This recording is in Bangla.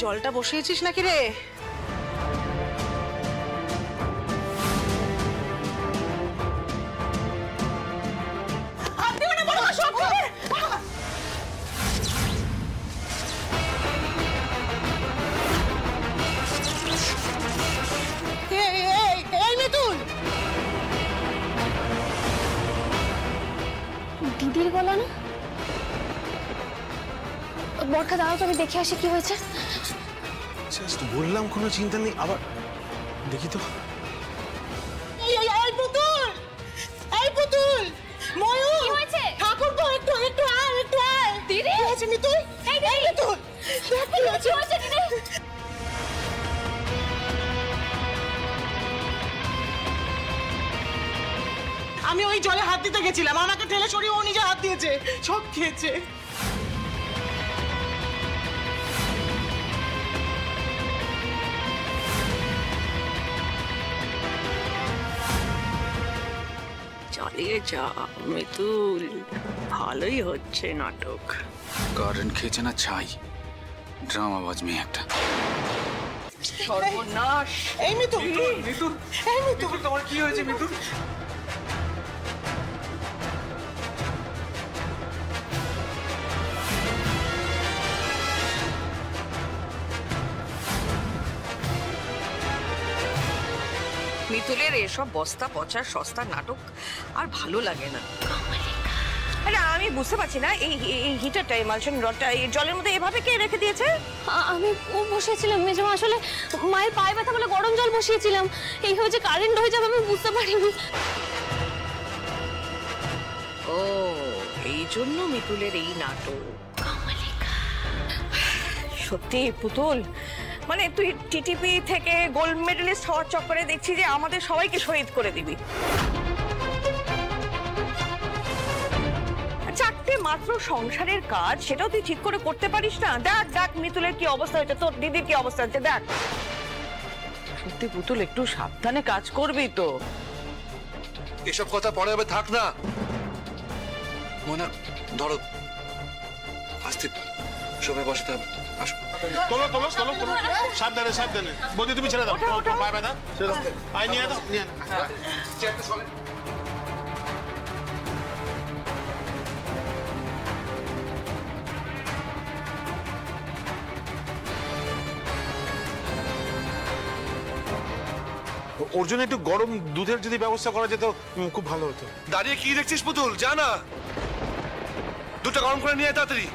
জলটা বসিয়েছিস নাকি রে? দিদির গলা না? বরখা দাঁড়াও তো, আমি দেখে আসি কি হয়েছে। জাস্ট বললাম কোনো চিন্তা নেই, আবার দেখি তো। এই পুতুল, এই পুতুল, ময়ূর কি হয়েছে? ঠাকুরপো একটু আয়, একটু আয়। দিদি কি হয়েছে মিতুল? এই পুতুল, কি হয়েছে দিদি? আমি ওই জলে হাত দিতে গেছিলাম, আমাকে ঠেলে সরিয়ে ও নিজে হাত দিয়েছে, সব খেয়েছে। চালিয়ে যা মিতুল, ভালোই হচ্ছে নাটক। কারেন্ট খেয়েছে না ছাই, ড্রামাবাজ মেয়ে একটা। সর্বনাশ। এই মিতুল, মিতুল, এই মিতুল, তোমার কি হয়েছে মিতুল? মিতুলের এসব বস্তা পচা সস্তা নাটক আর ভালো লাগে না। আরে আমি বুঝতে পারছি না, এই হিটারটা, এই মালচন রডটা এই জলের মধ্যে এভাবে কে রেখে দিয়েছে? আমি বসিয়েছিলাম মেজমা, আসলে মায়ের পায়ে ব্যথা বলে গরম জল বসিয়েছিলাম। এই হয়েছে কারেন্ট হয়ে যাবে, আমি বুঝতে পারিনি। ও, এই জন্য মিতুলের এই নাটক। সত্যি পুতুল, মানে তুই টিটিপি থেকে গোল্ড মেডেলিস্ট হওয়ার চক্করে দেখছি যে আমাদের সবাইকে শহীদ করে দিবি। চারটে মাত্র সংসারের কাজ, সেটাও তুই ঠিক করে করতে পারিস না? দেখ মিতুলের কি অবস্থা হয়েছে, তোর দিদির কি অবস্থা হচ্ছে দেখ। সত্যি পুতুল, একটু সাবধানে কাজ করবি তো। এসব কথা পরে হবে, থাক না। মনা ধরো, আস্তে সবাই বসতে হবে। আসো, তোলো তোলো তোলো তোলো, সাবধানে সাবধানে। বৌদি তুমি ছেড়ে দাও, পায়ে ব্যথা ছেড়ে দাও। আয় নিয়ে দাও, নিয়ে ওর জন্য একটু গরম দুধের যদি ব্যবস্থা করা যেত খুব ভালো হতো। দাঁড়িয়ে কি দেখছিস পুতুল, যা না, দুধটা গরম করে নিয়ে আয় তাড়াতাড়ি।